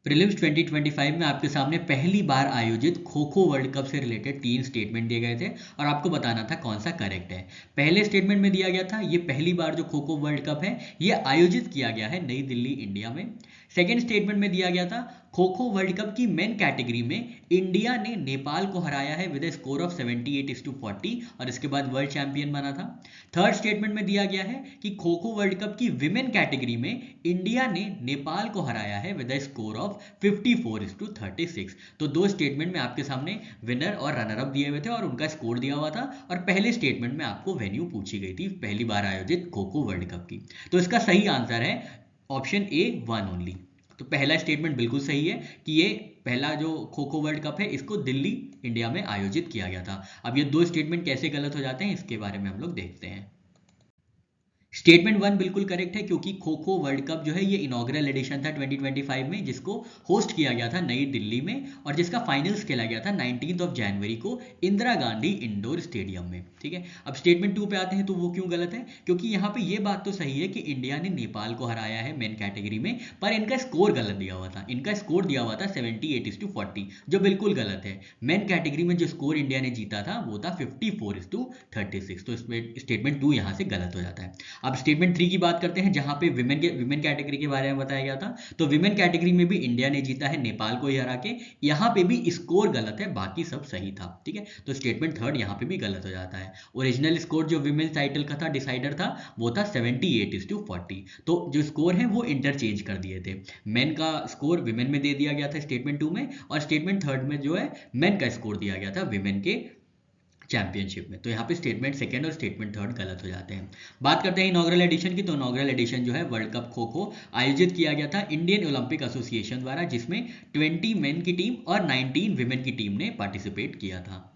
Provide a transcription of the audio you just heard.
Prelims 2025 में आपके सामने पहली बार आयोजित खो खो वर्ल्ड कप से रिलेटेड 3 स्टेटमेंट दिए गए थे और आपको बताना था कौन सा करेक्ट है। पहले स्टेटमेंट में दिया गया था ये पहली बार जो खो खो वर्ल्ड कप है ये आयोजित किया गया है नई दिल्ली इंडिया में। सेकेंड स्टेटमेंट में दिया गया था खो खो वर्ल्ड कप की मेन कैटेगरी में इंडिया ने नेपाल को हराया है विद ए स्कोर ऑफ 78-40 और इसके बाद वर्ल्ड चैंपियन बना था। थर्ड स्टेटमेंट में दिया गया है कि खो खो वर्ल्ड कप की विमेन कैटेगरी में इंडिया ने नेपाल को हराया है विद ए स्कोर ऑफ 54-36। तो दो स्टेटमेंट में आपके सामने विनर और रनर अप दिए हुए थे और उनका स्कोर दिया हुआ था और पहले स्टेटमेंट में आपको वेन्यू पूछी गई थी पहली बार आयोजित खो खो वर्ल्ड कप की। तो इसका सही आंसर है ऑप्शन ए 1 ओनली। तो पहला स्टेटमेंट बिल्कुल सही है कि ये पहला जो खो खो वर्ल्ड कप है इसको दिल्ली इंडिया में आयोजित किया गया था। अब ये दो स्टेटमेंट कैसे गलत हो जाते हैं इसके बारे में हम लोग देखते हैं। स्टेटमेंट 1 बिल्कुल करेक्ट है क्योंकि खो खो वर्ल्ड कप जो है ये इनॉग्रल एडिशन था 2025 में जिसको होस्ट किया गया था नई दिल्ली में और जिसका फाइनल्स खेला गया था 19 जनवरी को इंदिरा गांधी इंडोर स्टेडियम में। ठीक है, अब स्टेटमेंट 2 पे आते हैं तो वो क्यों गलत है, क्योंकि यहाँ पे ये बात तो सही है कि इंडिया ने नेपाल को हराया है मेन कैटेगरी में, पर इनका स्कोर गलत दिया हुआ था। इनका स्कोर दिया हुआ था 78-40 जो बिल्कुल गलत है। मेन कैटेगरी में जो स्कोर इंडिया ने जीता था वो था 54-36। तो इसमें स्टेटमेंट 2 यहाँ से गलत हो जाता है। अब स्टेटमेंट 3 की बात करते हैं जहां पे विमेन कैटेगरी के बारे में बताया गया था। तो विमेन कैटेगरी में भी इंडिया ने जीता है नेपाल को ही हरा के। यहाँ पे भी स्कोर गलत है, बाकी सब सही था। ठीक है, तो स्टेटमेंट 3 यहाँ पे भी गलत हो जाता है। ओरिजिनल स्कोर जो विमेन टाइटल का था डिसाइडर था वो था 78-40। तो जो स्कोर है वो इंटरचेंज कर दिए थे। मेन का स्कोर विमेन में दे दिया गया था स्टेटमेंट 2 में और स्टेटमेंट 3 में जो है मेन का स्कोर दिया गया था विमेन के चैंपियनशिप में। तो यहाँ पे स्टेटमेंट 2 और स्टेटमेंट 3 गलत हो जाते हैं। बात करते हैं इनॉग्रल एडिशन की। तो इनॉग्रल एडिशन जो है वर्ल्ड कप खो खो आयोजित किया गया था इंडियन ओलंपिक एसोसिएशन द्वारा, जिसमें 20 मेन की टीम और 19 विमेन की टीम ने पार्टिसिपेट किया था।